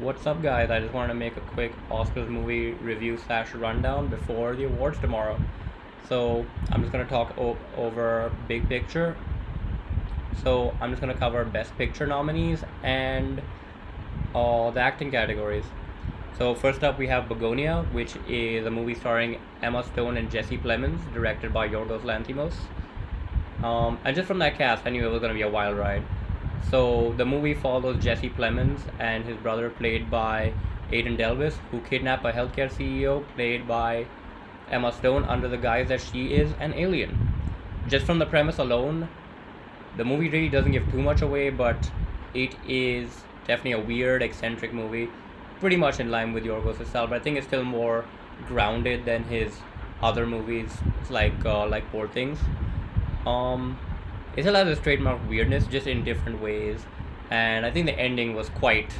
What's up, guys? I just wanted to make a quick Oscars movie review slash rundown before the awards tomorrow. So I'm just gonna talk over big picture. So I'm just gonna cover Best Picture nominees and the acting categories. So first up, we have Begonia, which is a movie starring Emma Stone and Jesse Plemons, directed by Yorgos Lanthimos. And just from that cast, I knew it was gonna be a wild ride. So the movie follows Jesse Plemons and his brother, played by Aidan Delvis, who kidnap a healthcare CEO, played by Emma Stone, under the guise that she is an alien. Just from the premise alone, the movie really doesn't give too much away, but it is definitely a weird, eccentric movie, pretty much in line with Yorgos' style, but I think it's still more grounded than his other movies, like Poor Things. Um, it still has a trademark weirdness, just in different ways, and I think the ending was quite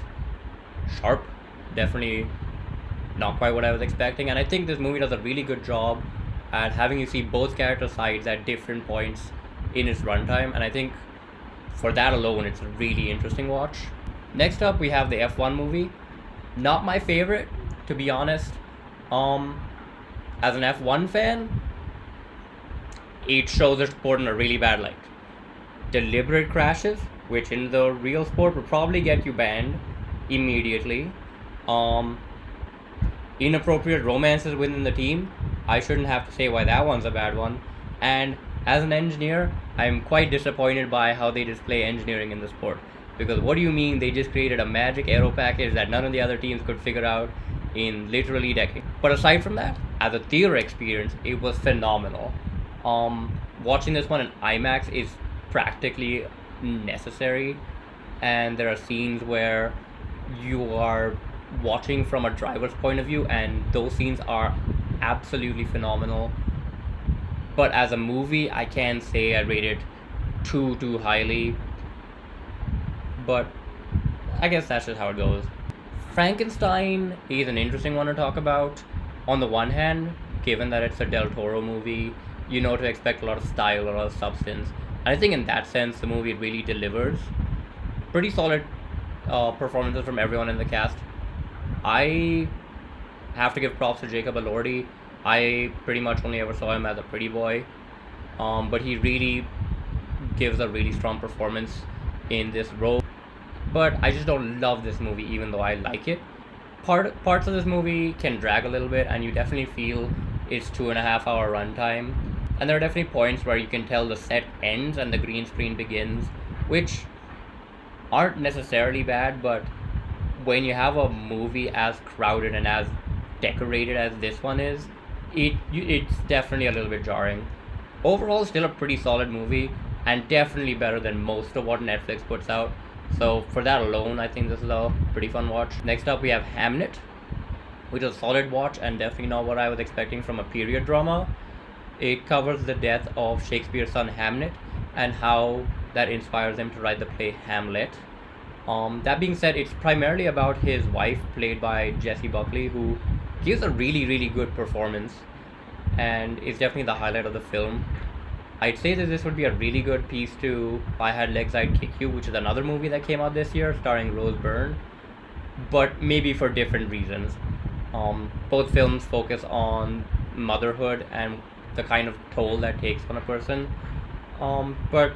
sharp. Definitely not quite what I was expecting, and I think this movie does a really good job at having you see both character sides at different points in its runtime, and I think for that alone, it's a really interesting watch. Next up, we have the F1 movie. Not my favorite, to be honest. Um, as an F1 fan, it shows the sport in a really bad light. Deliberate crashes, which in the real sport would probably get you banned immediately. Um, Inappropriate romances within the team. I shouldn't have to say why that one's a bad one. And as an engineer, I'm quite disappointed by how they display engineering in the sport. Because what do you mean they just created a magic aero package that none of the other teams could figure out in literally decades? But aside from that, as a theater experience, it was phenomenal. Watching this one in IMAX is practically necessary, and there are scenes where you are watching from a driver's point of view, and those scenes are absolutely phenomenal. But as a movie, I can't say I rate it too highly, but I guess that's just how it goes. Frankenstein is an interesting one to talk about. On the one hand, given that it's a Del Toro movie, you know to expect a lot of style, a lot of substance. And I think in that sense, the movie really delivers. Pretty solid performances from everyone in the cast. I have to give props to Jacob Elordi. I pretty much only ever saw him as a pretty boy, but he really gives a really strong performance in this role. But I just don't love this movie, even though I like it. Parts of this movie can drag a little bit, and you definitely feel its 2.5 hour runtime. And there are definitely points where you can tell the set ends and the green screen begins, which aren't necessarily bad, but when you have a movie as crowded and as decorated as this one is, it's definitely a little bit jarring. Overall, still a pretty solid movie, and definitely better than most of what Netflix puts out. So for that alone, I think this is a pretty fun watch. Next up, we have Hamnet, which is a solid watch and definitely not what I was expecting from a period drama. It covers the death of Shakespeare's son Hamnet and how that inspires him to write the play Hamlet. That being said, it's primarily about his wife, played by Jessie Buckley, who gives a really good performance and is definitely the highlight of the film. I'd say that this would be a really good piece to If I Had Legs I'd Kick You, which is another movie that came out this year starring Rose Byrne, but maybe for different reasons. Both films focus on motherhood and the kind of toll that takes on a person. But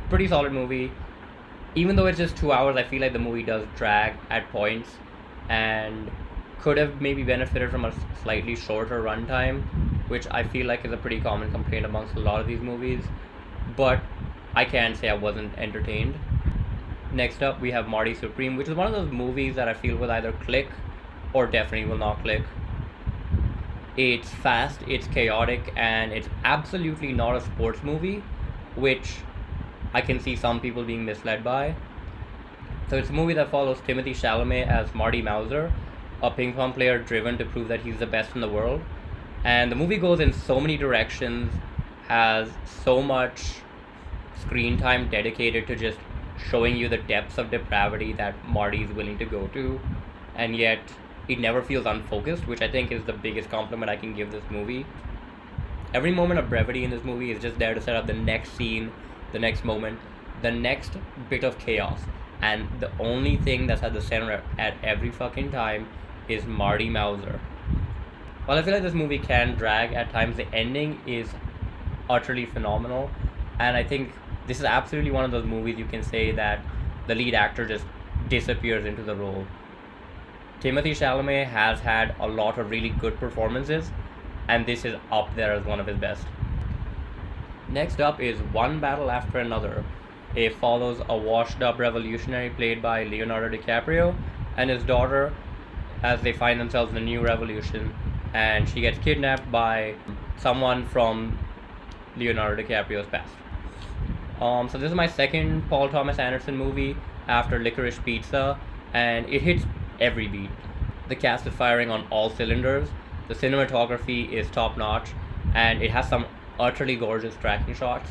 pretty solid movie. Even though it's just 2 hours, I feel like the movie does drag at points and could have maybe benefited from a slightly shorter runtime, which I feel like is a pretty common complaint amongst a lot of these movies. But I can't say I wasn't entertained. Next up, we have Marty Supreme, which is one of those movies that I feel will either click or definitely will not click. It's fast, it's chaotic, and it's absolutely not a sports movie, which I can see some people being misled by. So it's a movie that follows Timothy Chalamet as Marty Mauser, a ping pong player driven to prove that he's the best in the world. And the movie goes in so many directions, has so much screen time dedicated to just showing you the depths of depravity that Marty is willing to go to, and yet it never feels unfocused, which I think is the biggest compliment I can give this movie. Every moment of brevity in this movie is just there to set up the next scene, the next moment, the next bit of chaos. and the only thing that's at the center at every fucking time is Marty Mauser. While I feel like this movie can drag at times, the ending is utterly phenomenal, and I think this is absolutely one of those movies you can say that the lead actor just disappears into the role. Timothy Chalamet has had a lot of really good performances, and this is up there as one of his best. Next up is One Battle After Another. It follows a washed up revolutionary played by Leonardo DiCaprio and his daughter as they find themselves in a new revolution, and she gets kidnapped by someone from Leonardo DiCaprio's past. So this is my second Paul Thomas Anderson movie after Licorice Pizza, and it hits every beat. The cast is firing on all cylinders. The cinematography is top notch, and it has some utterly gorgeous tracking shots.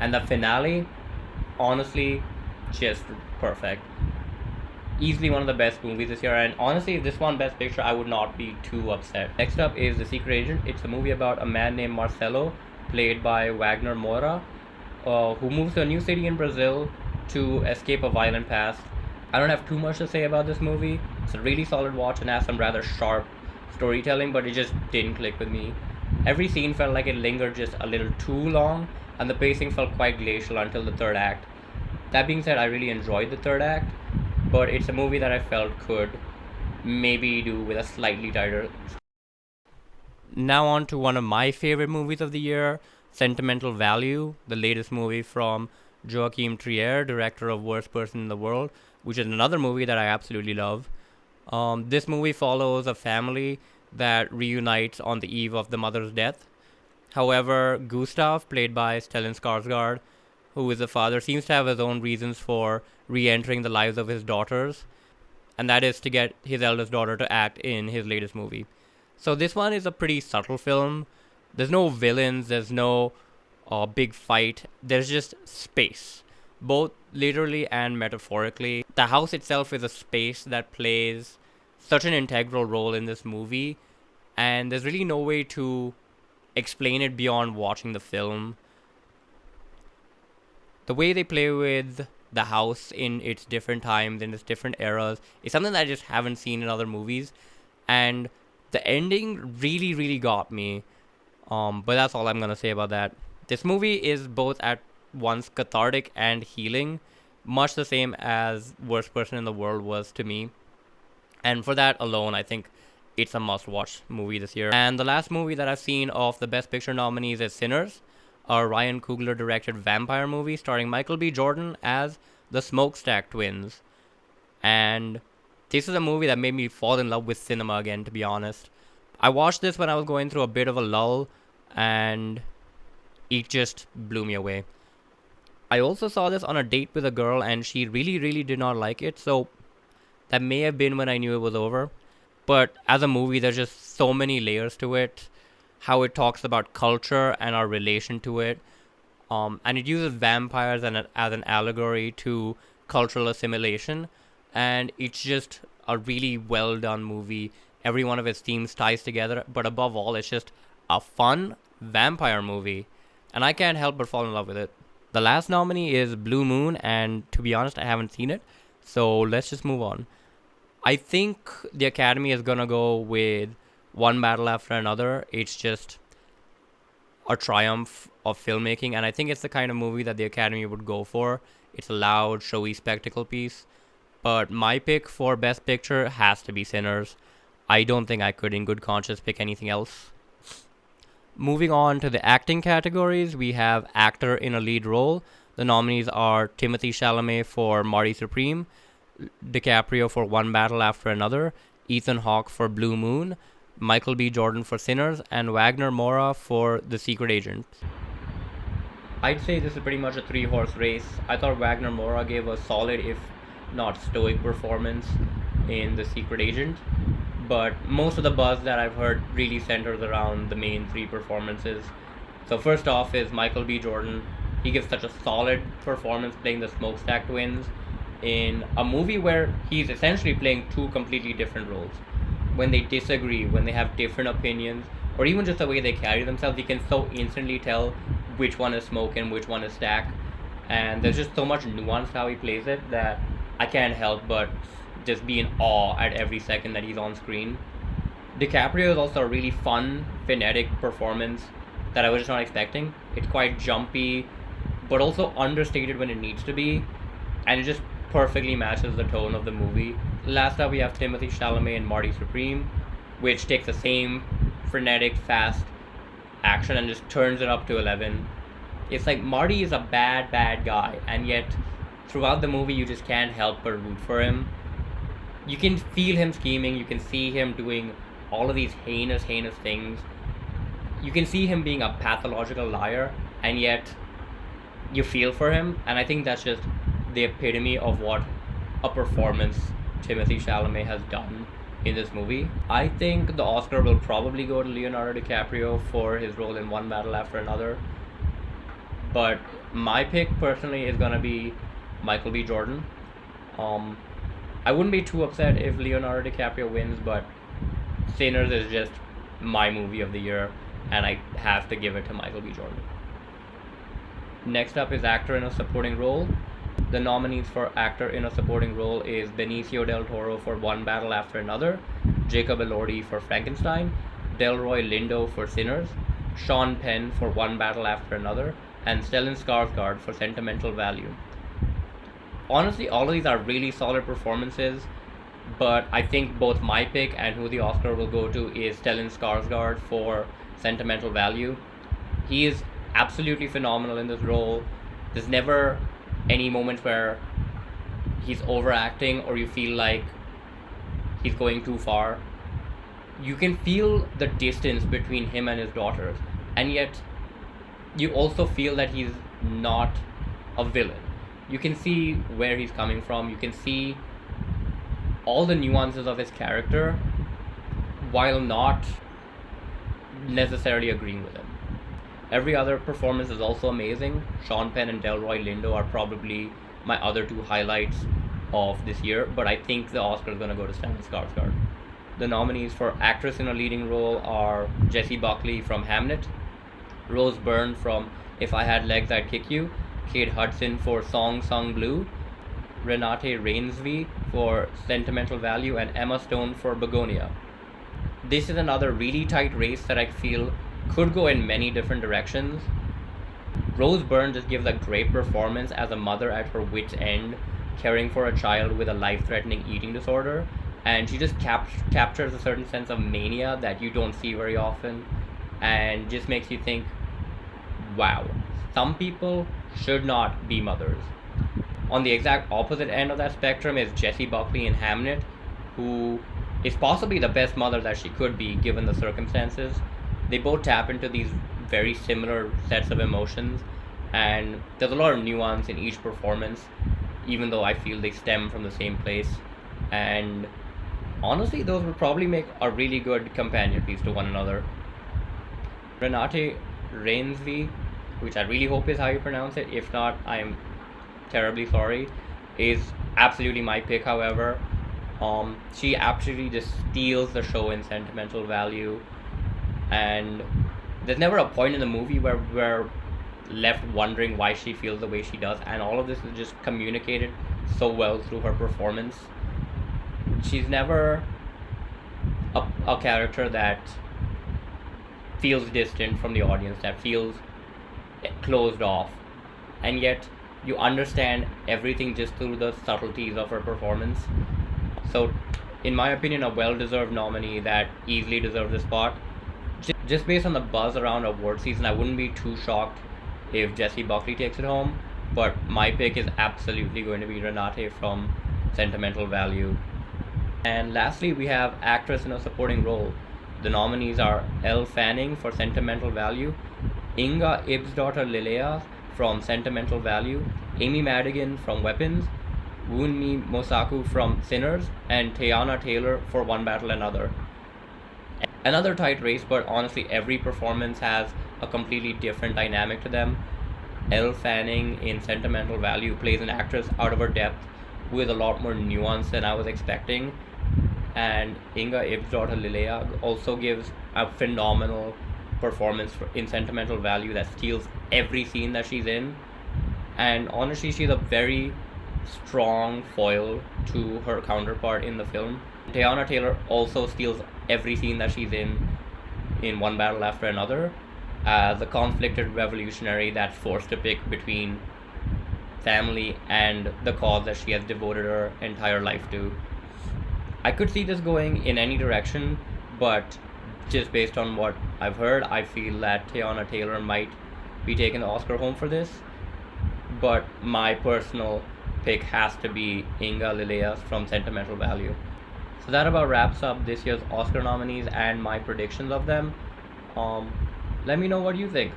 And the finale, honestly, just perfect. Easily one of the best movies this year, and honestly, if this won Best Picture, I would not be too upset. Next up is The Secret Agent. It's a movie about a man named Marcelo, played by Wagner Moura, who moves to a new city in Brazil to escape a violent past. I don't have too much to say about this movie. It's a really solid watch and has some rather sharp storytelling, but it just didn't click with me. Every scene felt like it lingered just a little too long, and the pacing felt quite glacial until the third act. That being said, I really enjoyed the third act, but it's a movie that I felt could maybe do with a slightly tighter. Now on to one of my favorite movies of the year, Sentimental Value, the latest movie from Joachim Trier, director of Worst Person in the World, which is another movie that I absolutely love. This movie follows a family that reunites on the eve of the mother's death. However, Gustav, played by Stellan Skarsgård, who is the father, seems to have his own reasons for re-entering the lives of his daughters, and that is to get his eldest daughter to act in his latest movie. So this one is a pretty subtle film. There's no villains, there's no big fight, there's just space, both literally and metaphorically. The house itself is a space that plays such an integral role in this movie, and there's really no way to explain it beyond watching the film. The way they play with the house in its different times, in its different eras, is something that I just haven't seen in other movies, and the ending really, really got me. But that's all I'm gonna say about that. This movie is both at once cathartic and healing, much the same as Worst Person in the World was to me. And for that alone, I think it's a must-watch movie this year. And the last movie that I've seen of the Best Picture nominees is Sinners, a Ryan Coogler-directed vampire movie starring Michael B. Jordan as the Smokestack Twins. And this is a movie that made me fall in love with cinema again, to be honest. I watched this when I was going through a bit of a lull, and it just blew me away. I also saw this on a date with a girl, and she really, really did not like it, so that may have been when I knew it was over. But as a movie, there's just so many layers to it. How it talks about culture and our relation to it. And it uses vampires as an allegory to cultural assimilation. And it's just a really well done movie. Every one of its themes ties together. But above all, it's just a fun vampire movie. And I can't help but fall in love with it. The last nominee is Blue Moon, and to be honest, I haven't seen it. So let's just move on. I think the Academy is gonna go with One Battle After Another. It's just a triumph of filmmaking, and I think it's the kind of movie that the Academy would go for. It's a loud, showy spectacle piece. But my pick for Best Picture has to be Sinners. I don't think I could, in good conscience, pick anything else. Moving on to the acting categories, we have Actor in a Lead Role. The nominees are Timothy Chalamet for Marty Supreme, DiCaprio for One Battle After Another, Ethan Hawke for Blue Moon, Michael B. Jordan for Sinners, and Wagner Moura for The Secret Agent. I'd say this is pretty much a three-horse race. I thought Wagner Moura gave a solid, if not stoic, performance in The Secret Agent, but most of the buzz that I've heard really centers around the main three performances. So first off is Michael B. Jordan. He gives such a solid performance playing the Smokestack Twins in a movie where he's essentially playing two completely different roles. When they disagree, when they have different opinions, or even just the way they carry themselves, you can so instantly tell which one is Smoke and which one is Stack. and there's just so much nuance how he plays it that I can't help but just be in awe at every second that he's on screen. DiCaprio is also a really fun, phonetic performance that I was just not expecting. It's quite jumpy, but also understated when it needs to be, and it just perfectly matches the tone of the movie. Last up, we have Timothy Chalamet and Marty Supreme, which takes the same frenetic, fast action and just turns it up to 11. It's like Marty is a bad, bad guy, and yet throughout the movie, you just can't help but root for him. You can feel him scheming, you can see him doing all of these heinous, heinous things. You can see him being a pathological liar, and yet you feel for him, and I think that's just the epitome of what a performance Timothy Chalamet has done in this movie. I think the Oscar will probably go to Leonardo DiCaprio for his role in One Battle After Another, but my pick personally is gonna be Michael B. Jordan. Um, I wouldn't be too upset if Leonardo DiCaprio wins, but Sinners is just my movie of the year, and I have to give it to Michael B. Jordan. Next up is actor in a supporting role. The nominees for actor in a supporting role is Benicio del Toro for One Battle After Another, Jacob Elordi for Frankenstein, Delroy Lindo for Sinners, Sean Penn for One Battle After Another, and Stellan Skarsgård for Sentimental Value. Honestly, all of these are really solid performances, but I think both my pick and who the Oscar will go to is Stellan Skarsgård for Sentimental Value. He is absolutely phenomenal in this role. There's never any moments where he's overacting or you feel like he's going too far. You can feel the distance between him and his daughters, and yet you also feel that he's not a villain. You can see where he's coming from, you can see all the nuances of his character while not necessarily agreeing with him. Every other performance is also amazing. Sean Penn and Delroy Lindo are probably my other two highlights of this year, but I think the Oscar is going to go to Stellan Skarsgård. The nominees for actress in a leading role are Jessie Buckley from Hamnet, Rose Byrne from If I Had Legs I'd Kick You, Kate Hudson for Song Sung Blue, Renate Reinsve for Sentimental Value, and Emma Stone for Begonia. This is another really tight race that I feel could go in many different directions. Rose Byrne just gives a great performance as a mother at her wit's end, caring for a child with a life-threatening eating disorder, and she just captures a certain sense of mania that you don't see very often, and just makes you think, wow, some people should not be mothers. On the exact opposite end of that spectrum is Jessie Buckley in Hamnet, who is possibly the best mother that she could be given the circumstances. They both tap into these very similar sets of emotions, and there's a lot of nuance in each performance, even though I feel they stem from the same place. And honestly, those would probably make a really good companion piece to one another. Renate Reinsve, which I really hope is how you pronounce it, if not, I'm terribly sorry, is absolutely my pick, however. She absolutely just steals the show in Sentimental Value, and there's never a point in the movie where we're left wondering why she feels the way she does, and all of this is just communicated so well through her performance. She's never a character that feels distant from the audience, that feels closed off, and yet you understand everything just through the subtleties of her performance. So, in my opinion, a well-deserved nominee that easily deserves a spot. Just based on the buzz around award season, I wouldn't be too shocked if Jessie Buckley takes it home, but my pick is absolutely going to be Renate from Sentimental Value. And lastly, we have actress in a supporting role. The nominees are Elle Fanning for Sentimental Value, Inga Ibsdottir Lilja from Sentimental Value, Amy Madigan from Weapons, Wunmi Mosaku from Sinners, and Teyana Taylor for One Battle Another. Another tight race, but honestly every performance has a completely different dynamic to them. Elle Fanning in Sentimental Value plays an actress out of her depth with a lot more nuance than I was expecting, and Inga Ibsdottir Lilja also gives a phenomenal performance in Sentimental Value that steals every scene that she's in. And honestly, she's a very strong foil to her counterpart in the film. Teyana Taylor also steals every scene that she's in one battle after another, as a conflicted revolutionary that's forced to pick between family and the cause that she has devoted her entire life to. I could see this going in any direction, but just based on what I've heard, I feel that Teyana Taylor might be taking the Oscar home for this. But my personal pick has to be Inga Lilias from Sentimental Value. So that about wraps up this year's Oscar nominees and my predictions of them. Um, Let me know what you think.